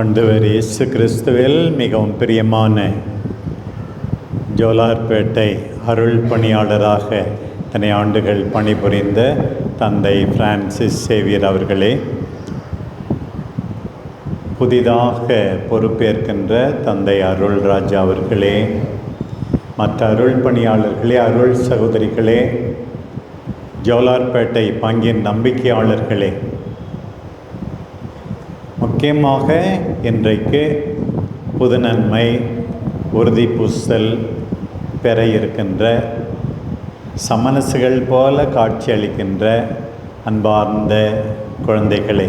ஆண்டவர் இயேசு கிறிஸ்துவில் மிகவும் பிரியமான ஜோலார்பேட்டை அருள் பணியாளராக இத்தனை ஆண்டுகள் பணிபுரிந்த தந்தை பிரான்சிஸ் சேவியர் அவர்களே, புதிதாக பொறுப்பேற்கின்ற தந்தை அருள்ராஜா அவர்களே, மற்ற அருள் பணியாளர்களே, அருள் சகோதரிகளே, ஜோலார்பேட்டை பங்கின் நம்பிக்கையாளர்களே, முக்கியமாக இன்றைக்கு புதுநன்மை உறுதி பூசல் பெற இருக்கின்ற சமனசுகள் போல காட்சியளிக்கின்ற அன்பார்ந்த குழந்தைகளே,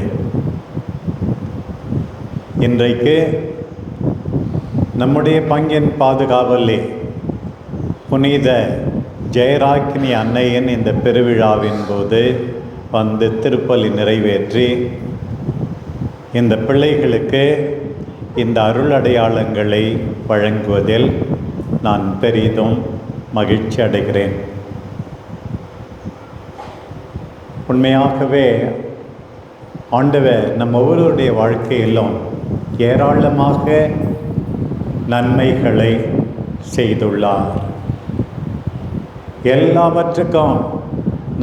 இன்றைக்கு நம்முடைய பங்கின் பாதுகாவலே புனித ஜெயராக்கினி அன்னையின் இந்த பெருவிழாவின் போது வந்து திருப்பலி நிறைவேற்றி இந்த பிள்ளைகளுக்கு இந்த அருள் அடையாளங்களை வழங்குவதில் நான் பெரிதும் மகிழ்ச்சி அடைகிறேன். உண்மையாகவே ஆண்டவர் நம்ம ஒவ்வொருவருடைய வாழ்க்கையிலும் ஏராளமாக நன்மைகளை செய்துள்ளார். எல்லாவற்றுக்கும்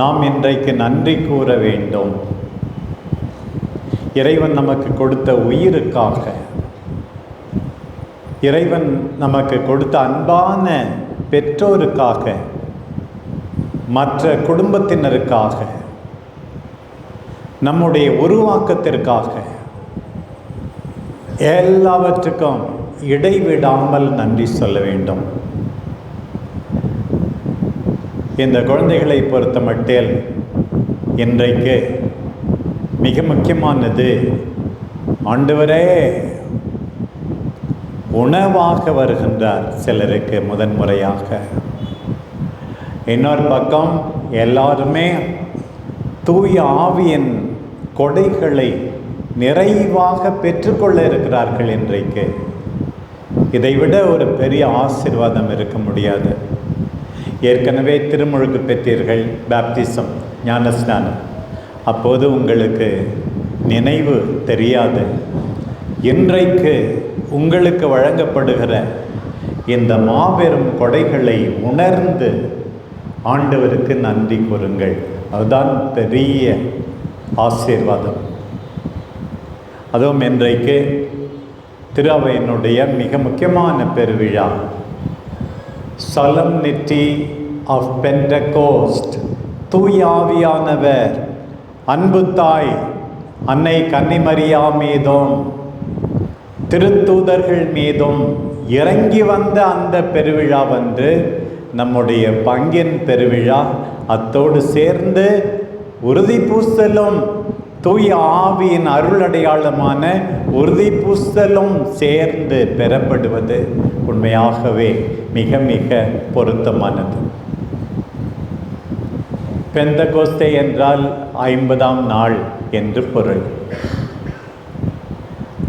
நாம் இன்றைக்கு நன்றி கூற வேண்டும். இறைவன் நமக்கு கொடுத்த உயிருக்காக, இறைவன் நமக்கு கொடுத்த அன்பான பெற்றோருக்காக, மற்ற குடும்பத்தினருக்காக, நம்முடைய உருவாக்கத்திற்காக, எல்லாவற்றுக்கும் இடைவிடாமல் நன்றி சொல்ல வேண்டும். இந்த குழந்தைகளை பொறுத்த மட்டில் இன்றைக்கு மிக முக்கியமானது, ஆண்டவரே உணவாக வருகின்றார் சிலருக்கு முதன்முறையாக. இன்னொரு பக்கம் எல்லாருமே தூய ஆவியின் கொடைகளை நிறைவாக பெற்றுக்கொள்ள இருக்கிறார்கள். இன்றைக்கு இதைவிட ஒரு பெரிய ஆசீர்வாதம் இருக்க முடியாது. ஏற்கனவே திருமுழுக்கு பெற்றீர்கள், பேப்டிசம், ஞானஸ்நானம். அப்போது உங்களுக்கு நினைவு தெரியாது. இன்றைக்கு உங்களுக்கு வழங்கப்படுகிற இந்த மாபெரும் கொடைகளை உணர்ந்து ஆண்டவருக்கு நன்றி கூறுங்கள். அதுதான் பெரிய ஆசீர்வாதம். அதுவும் இன்றைக்கு திரு அவையினுடைய மிக முக்கியமான பெருவிழா, Solemnity of Pentecost. தூய ஆவியானவர் அன்பு தாய் அன்னை கன்னிமரியா மீதும் திருத்தூதர்கள் மீதும் இறங்கி வந்த அந்த பெருவிழா வந்து நம்முடைய பங்கின் பெருவிழா. அத்தோடு சேர்ந்து உறுதி பூசலும், தூய ஆவியின் அருள் அடையாளமான உறுதி பூசலும் சேர்ந்து பெறப்படுவது உண்மையாகவே மிக மிக பொருத்தமானது. பெந்தகோஸ்தே என்றால் 50ஆம் நாள் என்று பொருள்.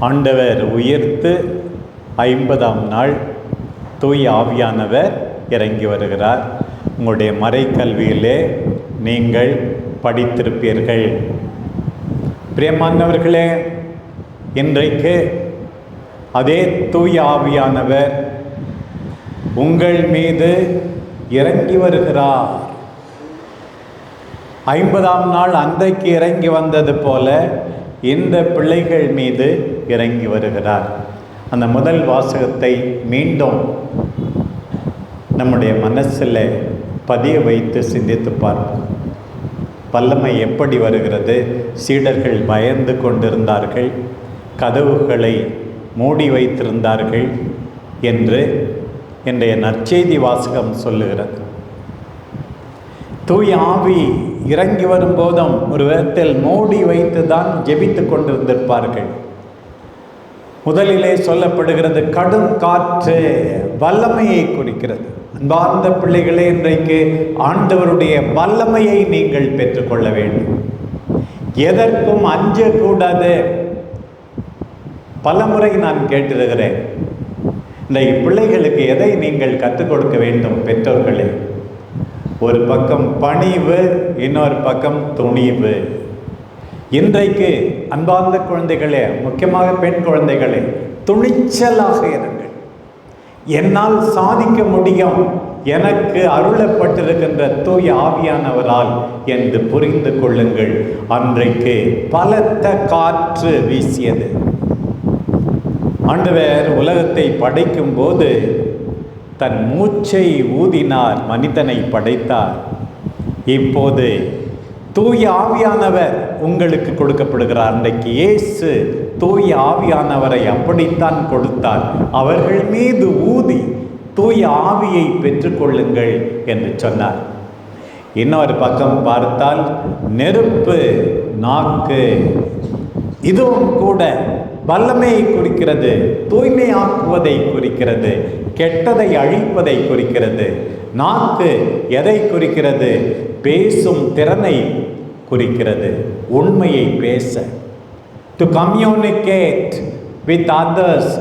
ஆண்டவர் உயிர்த்து 50ஆம் நாள் தூய ஆவியானவர் இறங்கி வருகிறார். உங்களுடைய மறைக்கல்வியிலே நீங்கள் படித்திருப்பீர்கள். பிரியமானவர்களே, இன்றைக்கு அதே தூய ஆவியானவர் உங்கள் மீது இறங்கி வருகிறார். 50ஆம் நாள் அன்றைக்கு இறங்கி வந்தது போல இந்த பிள்ளைகள் மீது இறங்கி வருகிறார். அந்த முதல் வாசகத்தை மீண்டும் நம்முடைய மனசில் பதிய வைத்து சிந்தித்து பார்ப்போம். வல்லமை எப்படி வருகிறது? சீடர்கள் பயந்து கொண்டிருந்தார்கள், கதவுகளை மூடி வைத்திருந்தார்கள் என்று இன்றைய நற்செய்தி வாசகம் சொல்லுகிறது. தூய ஆவி இறங்கி வரும்போதும் ஒரு விதத்தில் மூடி வைத்து தான் ஜெபித்து கொண்டிருந்திருப்பார்கள். முதலிலே சொல்லப்படுகிறது கடும் காற்று, வல்லமையை குறிக்கிறது. அன்பார்ந்த பிள்ளைகளே, இன்றைக்கு ஆண்டவருடைய வல்லமையை நீங்கள் பெற்றுக்கொள்ள வேண்டும். எதற்கும் அஞ்சக்கூடாது. பலமுறை நான் கேட்டிருக்கிறேன், இந்த பிள்ளைகளுக்கு எதை நீங்கள் கற்றுக் கொடுக்க வேண்டும் பெற்றோர்களே? ஒரு பக்கம் பணிவு, இன்னொரு பக்கம் துணிவு. இன்றைக்கு அன்பார்ந்த குழந்தைகளே, முக்கியமாக பெண் குழந்தைகளே, துணிச்சலாக இருங்கள். என்னால் சாதிக்க முடியும், எனக்கு அருளப்பட்டிருக்கின்ற தூய ஆவியானவரால் என்று புரிந்து கொள்ளுங்கள். அன்றைக்கு பலத்த காற்று வீசியது. ஆண்டவர் உலகத்தை படைக்கும் போது தன் மூச்சை ஊதினார், மனிதனை படைத்தார். இப்போது தூய ஆவியானவர் உங்களுக்கு கொடுக்கப்படுகிறார். அன்றைக்கு இயேசு தூய ஆவியானவரை அப்படித்தான் கொடுத்தார். அவர்கள் மீது ஊதி தூய ஆவியை பெற்றுக்கொள்ளுங்கள் என்று சொன்னார். இன்னொரு பக்கம் பார்த்தால் நெருப்பு, நாக்கு, இதுவும் கூட வல்லமையை குறிக்கிறது, தூய்மையாக்குவதை குறிக்கிறது, கெட்டதை அழிப்பதை குறிக்கிறது. நாக்கு எதை குறிக்கிறது? பேசும் திறனை குறிக்கிறது, உண்மையை பேச. To communicate with others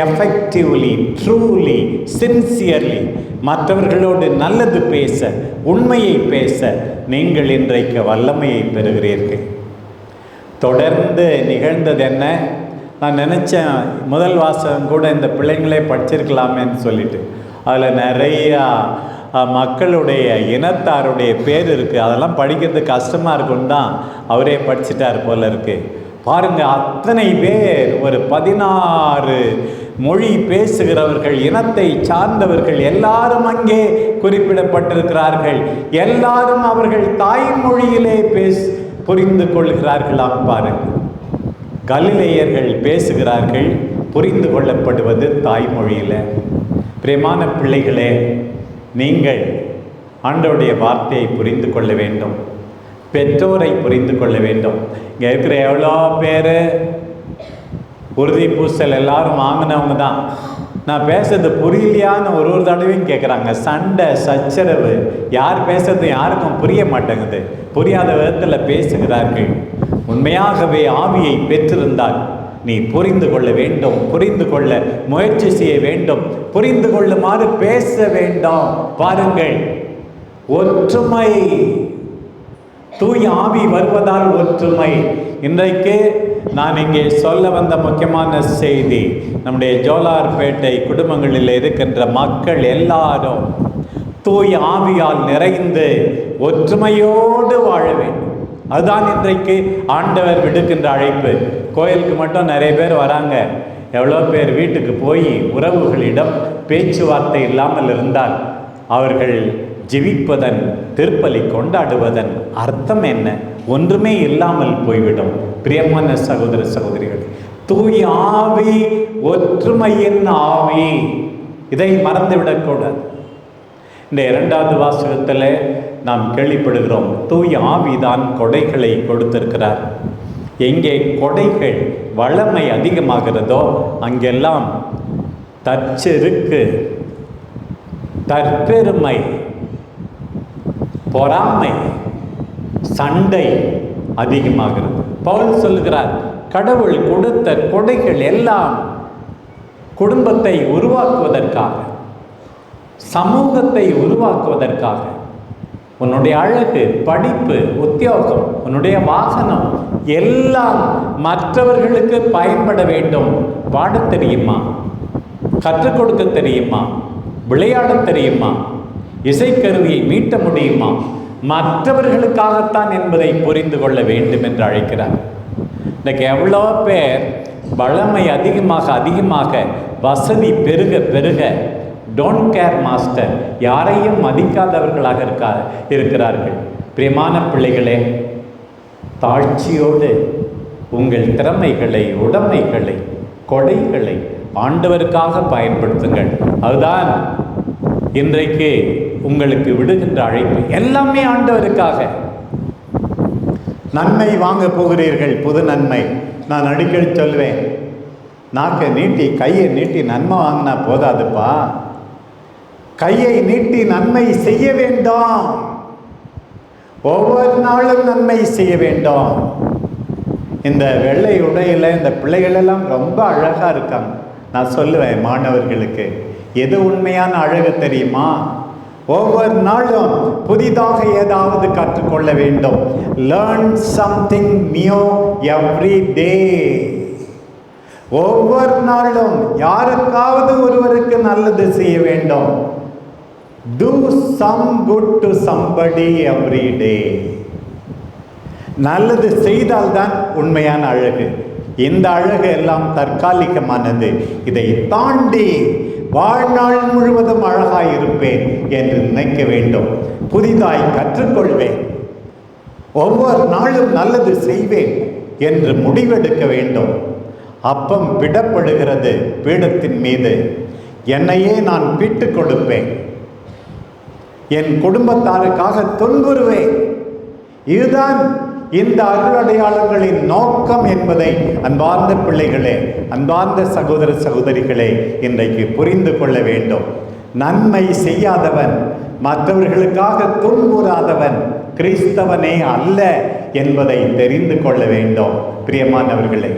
effectively, truly, sincerely, மற்றவர்களோடு நல்லது பேச, உண்மையை பேச நீங்கள் இன்றைக்கு வல்லமையை பெறுகிறீர்கள். தொடர்ந்து நிகழ்ந்தது என்ன? நான் நினச்சேன் முதல் வாசகம் கூட இந்த பிள்ளைங்களே படிச்சிருக்கலாமேன்னு சொல்லிட்டு. அதில் நிறையா மக்களுடைய இனத்தாருடைய பேர் இருக்குது. அதெல்லாம் படிக்கிறதுக்கு கஷ்டமாக இருக்குன்னு தான் அவரே படிச்சிட்டார் போல இருக்குது. பாருங்கள், அத்தனை பேர், ஒரு 16 மொழி பேசுகிறவர்கள், இனத்தை சார்ந்தவர்கள் எல்லாரும் அங்கே குறிப்பிடப்பட்டிருக்கிறார்கள். எல்லாரும் அவர்கள் தாய்மொழியிலே புரிந்து கொள்கிறார்களாம். பாருங்கள், கலிலேயர்கள் பேசுகிறார்கள், புரிந்து கொள்ளப்படுவது தாய்மொழியில். பிரியமான பிள்ளைகளே, நீங்கள் ஆண்டவருடைய வார்த்தையை புரிந்து கொள்ள வேண்டும், பெற்றோரை புரிந்து கொள்ள வேண்டும். இங்கே இருக்கிற எவ்வளோ பேர் உறுதி பூசல் எல்லாரும் வாங்கினவங்க தான். நான் பேசுறது புரியலையான்னு ஒரு தடவையும் கேட்குறாங்க. சண்டை சச்சரவு, யார் பேசுறது யாருக்கும் புரிய மாட்டேங்குது. புரியாத விதத்தில் பேசுகிறார்கள். உண்மையாகவே ஆவியை பெற்றிருந்தால் நீ புரிந்து கொள்ள வேண்டும், புரிந்து கொள்ள முயற்சி செய்ய வேண்டும், புரிந்து கொள்ளுமாறு பேச வேண்டும். பாருங்கள், ஒற்றுமை, தூய ஆவி வருவதால் ஒற்றுமை. இன்றைக்கு நான் இங்கே சொல்ல வந்த முக்கியமான செய்தி, நம்முடைய ஜோலார்பேட்டை குடும்பங்களில் இருக்கின்ற மக்கள் எல்லாரும் தூய ஆவியால் நிறைந்து ஒற்றுமையோடு வாழ வேண்டும். அதுதான் இன்றைக்கு ஆண்டவர் விடுக்கின்ற அழைப்பு. கோயிலுக்கு மட்டும் நிறைய பேர் வராங்க. எவ்வளோ பேர் வீட்டுக்கு போய் உறவுகளிடம் பேச்சுவார்த்தை இல்லாமல் இருந்தால் அவர்கள் ஜெபிப்பதன், திருப்பலி கொண்டாடுவதன் அர்த்தம் என்ன? ஒன்றுமே இல்லாமல் போய்விடும். பிரியமான சகோதர சகோதரிகள், தூய ஆவி ஒற்றுமையின் ஆவி, இதை மறந்துவிடக்கூடாது. இந்த 2வது வாசகத்தில் நாம் கேள்விப்படுகிறோம், தூய ஆவிதான் கொடைகளை கொடுத்திருக்கிறார். எங்கே கொடைகள் வளமை அதிகமாகிறதோ அங்கெல்லாம் தற்செருக்கு, தற்பெருமை, பொறாமை, சண்டை அதிகமாகிறது. பவுல் சொல்லுகிறார், கடவுள் கொடுத்த கொடைகள் எல்லாம் குடும்பத்தை உருவாக்குவதற்காக, சமூகத்தை உருவாக்குவதற்காக. உன்னுடைய அழகு, படிப்பு, உத்தியோகம், உன்னுடைய வாகனம் எல்லாம் மற்றவர்களுக்கு பயன்பட வேண்டும். பாடத் தெரியுமா? கற்றுக் கொடுக்க தெரியுமா? விளையாட தெரியுமா? இசைக்கருவியை மீட்ட முடியுமா? மற்றவர்களுக்காகத்தான் என்பதை புரிந்து கொள்ள வேண்டும் என்று அழைக்கிறார். இன்றைக்கு எவ்வளோ பேர் வளமை அதிகமாக அதிகமாக, வசதி பெருக பெருக டோன்ட் கேர் மாஸ்டர், யாரையும் மதிக்காதவர்களாக இருக்கிறார்கள். பிரியமான பிள்ளைகளே, தாழ்ச்சியோடு உங்கள் திறமைகளை, உடைமைகளை, கொடைகளை ஆண்டவருக்காக பயன்படுத்துங்கள். அதுதான் இன்றைக்கு உங்களுக்கு விடுகின்ற அழைப்பு. எல்லாமே ஆண்டவருக்காக. நன்மை வாங்க போகிறீர்கள், புது நன்மை. நான் அடிக்கடி சொல்வேன், நாக்கை நீட்டி கையை நீட்டி நன்மை வாங்கினா போதாதுப்பா, கையை நீட்டி நன்மை செய்ய வேண்டும். ஒவ்வொரு நாளும் நன்மை செய்ய வேண்டும். இந்த வெள்ளை உடையில் இந்த பிள்ளைகள் எல்லாம் ரொம்ப அழகாக இருக்காங்க. நான் சொல்லுவேன் மாணவர்களுக்கு, எது உண்மையான அழகு தெரியுமா? ஒவ்வொரு நாளும் புதிதாக ஏதாவது கற்றுக்கொள்ள வேண்டும். Learn something new every day. ஒவ்வொரு நாளும் யாருக்காவது ஒருவருக்கு நல்லது செய்ய வேண்டும். Do some good to somebody every day. நல்லது செய்தால்தான் உண்மையான அழகு. இந்த அழகு எல்லாம் தற்காலிகமானது. இதை தாண்டி வாழ்நாள் முழுவதும் அழகாய் இருப்பேன் என்று நினைக்க வேண்டும். புதிதாய் கற்றுக்கொள்வேன், ஒவ்வொரு நாளும் நல்லது செய்வேன் என்று முடிவெடுக்க வேண்டும். அப்பம் விடப்படுகிறது பீடத்தின் மீது, என்னையே நான் பிட்டு கொடுப்பேன், என் குடும்பத்தாருக்காக துன்புறுவேன். இதுதான் இந்த அருளடையாளங்களின் நோக்கம் என்பதை அன்பார்ந்த பிள்ளைகளே, அன்பார்ந்த சகோதர சகோதரிகளே இன்றைக்கு புரிந்து கொள்ள வேண்டும். நன்மை செய்யாதவன், மற்றவர்களுக்காக துன்புறாதவன் கிறிஸ்தவனே அல்ல என்பதை தெரிந்து கொள்ள வேண்டும். பிரியமானவர்களே,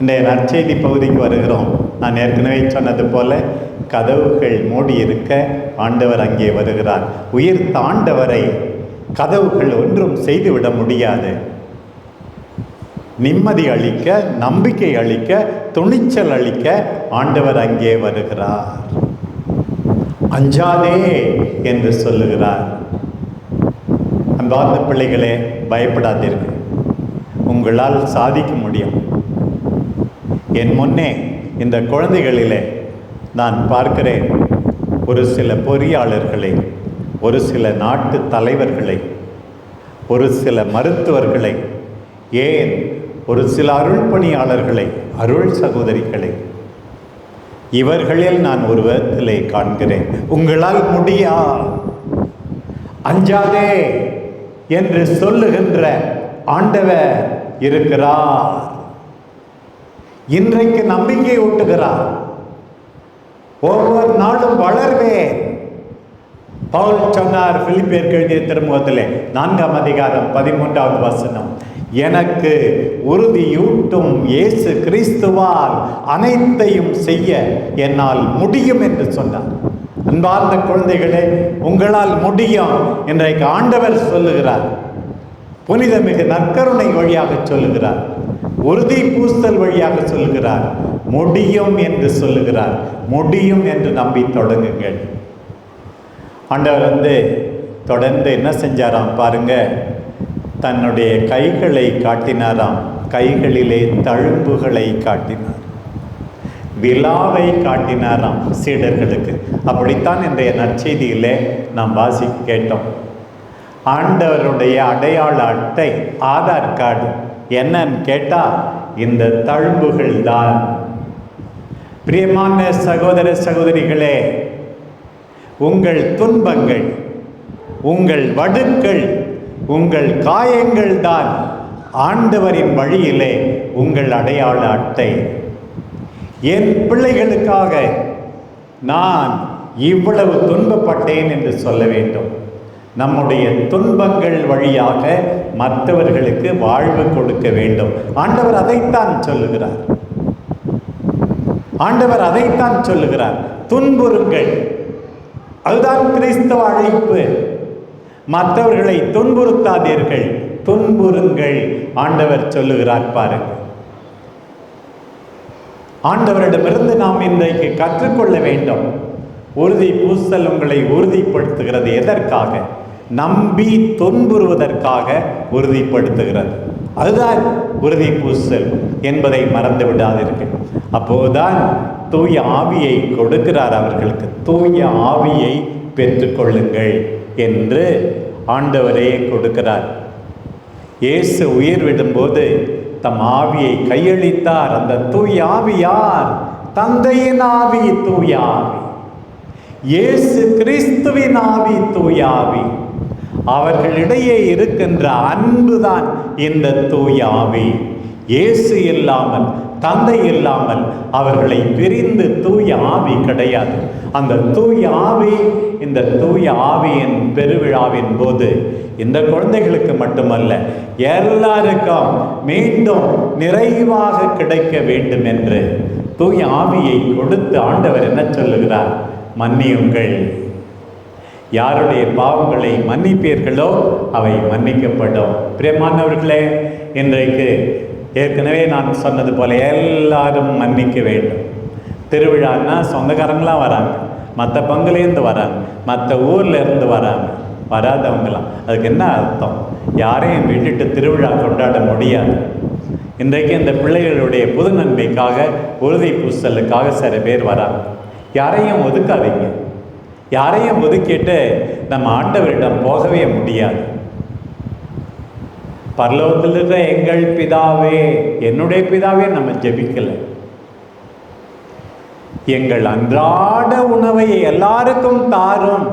இன்றைய நற்செய்தி பகுதிக்கு வருகிறோம். நான் ஏற்கனவே சொன்னது போல கதவுகள் மூடியிருக்க ஆண்டவர் அங்கே வருகிறார். உயிர்த்த ஆண்டவரை கதவுகள் ஒன்றும் செய்துவிட முடியாது. நிம்மதி அளிக்க, நம்பிக்கை அளிக்க, துணிச்சல் அளிக்க ஆண்டவர் அங்கே வருகிறார். அஞ்சாதே என்று சொல்லுகிறார். அன்பார்ந்த பிள்ளைகளே, பயப்படாதீர்கள், உங்களால் சாதிக்க முடியும். என் முன்னே இந்த குழந்தைகளிலே நான் பார்க்கிறேன் ஒரு சில பொறியாளர்களை, ஒரு சில நாட்டு தலைவர்களை, ஒரு சில மருத்துவர்களை, ஏன் ஒரு சில அருள் பணியாளர்களை, அருள் சகோதரிகளை. இவர்களில் நான் ஒரு விதத்திலே காண்கிறேன், உங்களால் முடியா, அஞ்சாதே என்று சொல்லுகின்ற ஆண்டவர் இருக்கிறார். இன்றைக்கு நம்பிக்கை ஊட்டுகிறார். ஒவ்வொரு நாளும் வளர்வேன். பவுல் சொன்னார் பிலிப்பியருக்கு எழுதிய திருமுகத்திலே 4ஆம் அதிகாரம் 13வது வசனம், எனக்கு உறுதியூட்டும் இயேசு கிறிஸ்துவால் அனைத்தையும் செய்ய என்னால் முடியும் என்று சொன்னார். அன்பார்ந்த குழந்தைகளே, உங்களால் முடியும். இன்றைக்கு ஆண்டவர் சொல்லுகிறார், புனிதமிகு நற்கருணை வழியாக சொல்லுகிறார், உறுதி பூசல் வழியாக சொல்லுகிறார், முடியும் என்று சொல்லுகிறார். முடியும் என்று நம்பி தொடங்குங்கள். ஆண்டவர் தொடர்ந்து என்ன செஞ்சாராம் பாருங்க, தன்னுடைய கைகளை காட்டினாராம். கைகளிலே தழும்புகளை காட்டினார், விலாவை காட்டினாராம் சீடர்களுக்கு. அப்படித்தான் இன்றைய நற்செய்தியிலே நாம் வாசிக்க கேட்டோம். ஆண்டவருடைய அடையாள அட்டை, ஆதார் கார்டு என்னன்னு கேட்டா இந்த தழும்புகள் தான். பிரியமான சகோதர சகோதரிகளே, உங்கள் துன்பங்கள், உங்கள் வடுக்கள், உங்கள் காயங்கள் தான் ஆண்டவரின் வழியிலே உங்கள் அடையாள அட்டை. என் பிள்ளைகளுக்காக நான் இவ்வளவு துன்பப்பட்டேன் என்று சொல்ல வேண்டும். நம்முடைய துன்பங்கள் வழியாக மற்றவர்களுக்கு வாழ்வு கொடுக்க வேண்டும். ஆண்டவர் அதைத்தான் சொல்லுகிறார். ஆண்டவர் அதைத்தான் சொல்லுகிறார். துன்புறுங்கள், அதுதான் கிறிஸ்தவ அழைப்பு. மற்றவர்களை துன்புறுத்தாதீர்கள், துன்புறுங்கள். ஆண்டவர் சொல்லுகிறார் பாருங்கள். ஆண்டவரிடமிருந்து நாம் இன்றைக்கு கற்றுக்கொள்ள வேண்டும். உறுதி பூசல் உங்களை உறுதிப்படுத்துகிறது. எதற்காக? நம்பி துன்புறுவதற்காக உறுதிப்படுத்துகிறது. அதுதான் உறுதி பூசல் என்பதை மறந்து விடாதீர்கள். அப்போதுதான் தூய ஆவியை கொடுக்கிறார் அவர்களுக்கு. தூய ஆவியை பெற்றுக்கொள்ளுங்கள் என்று ஆண்டவரே கொடுக்கிறார். இயேசு உயிர் விடும்போது தம் ஆவியை கையளித்தார். அந்த தூய ஆவி யார்? தந்தையின் ஆவி தூய ஆவி, இயேசு கிறிஸ்துவின் ஆவி தூய ஆவி. அவர்களிடையே இருக்கின்ற அன்புதான் இந்த தூய ஆவி. இயேசு இல்லாமல், தந்தை இல்லாமல் அவர்களை பிரிந்து தூய ஆவி கிடையாது. அந்த தூய ஆவி, இந்த தூய ஆவியின் பெருவிழாவின் போது இந்த குழந்தைகளுக்கு மட்டுமல்ல, எல்லாருக்கும் மீண்டும் நிறைவாக கிடைக்க வேண்டும் என்று தூய ஆவியை கொடுத்து ஆண்டவர் என்ன சொல்லுகிறார்? மன்னியுங்கள், யாருடைய பாவங்களை மன்னிப்பீர்களோ அவை மன்னிக்கப்படும். பிரியமானவர்களே, இன்றைக்கு ஏற்கனவே நான் சொன்னது போல எல்லாரும் மன்னிக்க வேண்டும். திருவிழான்னா சொந்தக்காரங்களாம் வராங்க, மற்ற பங்குலேருந்து வராங்க, மற்ற ஊரில் இருந்து வராங்க. வராதவங்களாம் அதுக்கு என்ன அர்த்தம்? யாரையும் விட்டுட்டு திருவிழா கொண்டாட முடியாது. இன்றைக்கு இந்த பிள்ளைகளுடைய புது நன்மைக்காக, உறுதி பூசலுக்காக சில பேர் வராங்க. யாரையும் ஒதுக்காதீங்க. யாரையும் ஒதுக்கிட்டு நம்ம ஆண்டவரிடம் போகவே முடியாது. பரலோகத்தில் இருக்கிற எங்கள் பிதாவே, என்னுடைய பிதாவே நம்ம ஜெபிக்கலை. எங்கள் அன்றாட உணவை எல்லாருக்கும் தாரும்.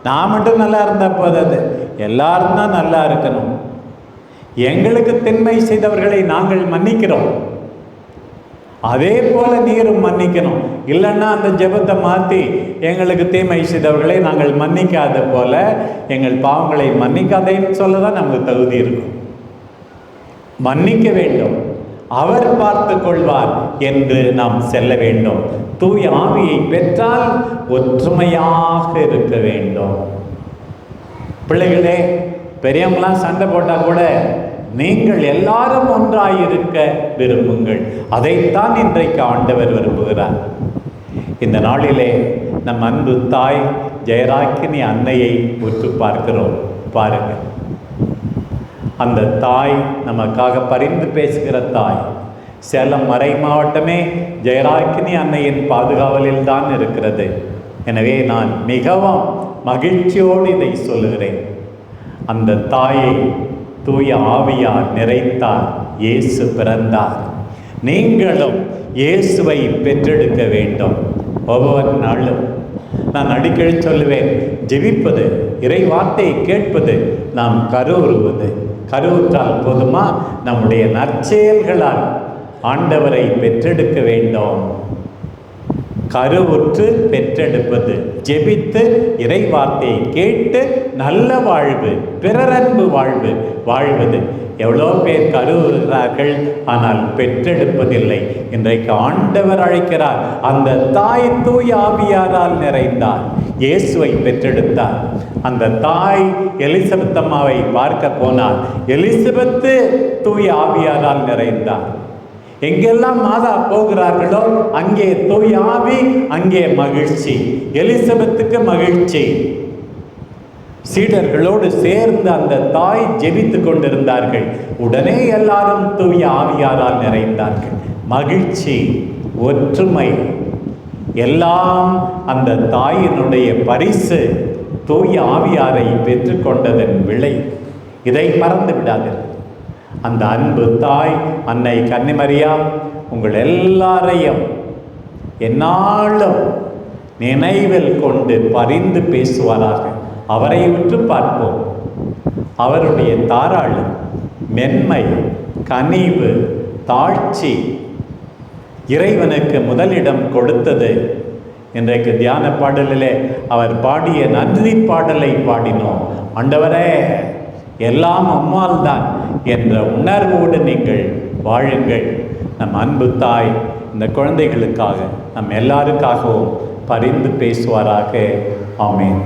நான் மட்டும் நல்லா இருந்தால் போதாது, எல்லாரும் தான் நல்லா இருக்கணும். எங்களுக்கு தின்மை செய்தவர்களை நாங்கள் மன்னிக்கிறோம், அதே போல நீரும் மன்னிக்கணும். இல்லைன்னா அந்த ஜெபத்தை மாற்றி எங்களுக்கு தீமை செய்தவர்களை நாங்கள் மன்னிக்காத போல எங்கள் பாவங்களை மன்னிக்காதேன்னு சொல்ல தான் நமக்கு தகுதி இருக்கும். மன்னிக்க வேண்டும், அவர் பார்த்து கொள்வார் என்று நாம் செல்ல வேண்டும். தூய ஆவியை பெற்றால் ஒற்றுமையாக இருக்க வேண்டும். பிள்ளைகளே, பெரியவங்களாம் சண்டை போட்டால் கூட நீங்கள் எல்லாரும் ஒன்றாயிருக்க விரும்புங்கள். அதைத்தான் இன்றைக்கு ஆண்டவர் விரும்புகிறார். இந்த நாளிலே நம் அன்பு தாய் ஜெயராக்கினி அன்னையை உற்று பார்க்கிறோம். பாருங்கள், அந்த தாய் நமக்காக பரிந்து பேசுகிற தாய். சேலம் மறை மாவட்டமே ஜெயராக்கினி அன்னையின் பாதுகாவலில் தான் இருக்கிறது. எனவே நான் மிகவும் மகிழ்ச்சியோடு இதை சொல்லுகிறேன். அந்த தாயை தூய ஆவியார் நிறைத்தார், இயேசு பிறந்தார். நீங்களும் இயேசுவை பெற்றெடுக்க வேண்டும். ஒவ்வொரு நாளும் நான் அடிக்கடி சொல்லுவேன், ஜெபிப்பது, இறை வார்த்தையை கேட்பது, நாம் கருவுறுவது. கருவுற்றால் போதுமா? நம்முடைய நற்செயல்களால் ஆண்டவரை பெற்றெடுக்க வேண்டும். கருவுற்று பெற்றெடுப்பது, ஜெபித்து இறை வார்த்தையை கேட்டு நல்ல வாழ்வு, பிறரன்பு வாழ்வு வாழ்வது. எவ்வளோ பேர் கருவுறுகிறார்கள், ஆனால் பெற்றெடுப்பதில்லை. இன்றைக்கு ஆண்டவர் அழைக்கிறார். அந்த தாய் தூய ஆவியாரால் நிறைந்தார், இயேசுவை பெற்றெடுத்தார். அந்த தாய் எலிசபெத் அம்மாவை பார்க்க போனார். எலிசபெத்து தூய ஆவியாரால் நிறைந்தார். எங்கெல்லாம் மாதா போகிறார்களோ அங்கே தூய ஆவி, அங்கே மகிழ்ச்சி. எலிசபெத்துக்கு மகிழ்ச்சி. சீடர்களோடு சேர்ந்து அந்த தாய் ஜெபித்து கொண்டிருந்தார்கள். உடனே எல்லாரும் தூய ஆவியாரால் நிறைந்தார்கள். மகிழ்ச்சி, ஒற்றுமை, எல்லாம் அந்த தாயினுடைய பரிசு. தூய ஆவியாரை பெற்றுக்கொண்டதன் விளை. இதை மறந்து விடாதீர்கள். அந்த அன்பு தாய் அன்னை கன்னிமரியா உங்கள் எல்லாரையும் எந்நாளும் நினைவில் கொண்டு பரிந்து பேசுவாராக. அவரை உற்று பார்ப்போம். அவருடைய தாராளம், மென்மை, கனிவு, தாழ்ச்சி இறைவனுக்கு முதலிடம் கொடுத்தது. இன்றைக்கு தியான பாடலிலே அவர் பாடிய நன்றி பாடலை பாடினோம். ஆண்டவரே, எல்லாம் அம்மாள் தான் என்ற உணர்வோடு நீங்கள் வாழுங்கள். நம் அன்பு தாய் இந்த குழந்தைகளுக்காக, நம் எல்லாருக்காகவும் பரிந்து பேசுவாராக. ஆமென்.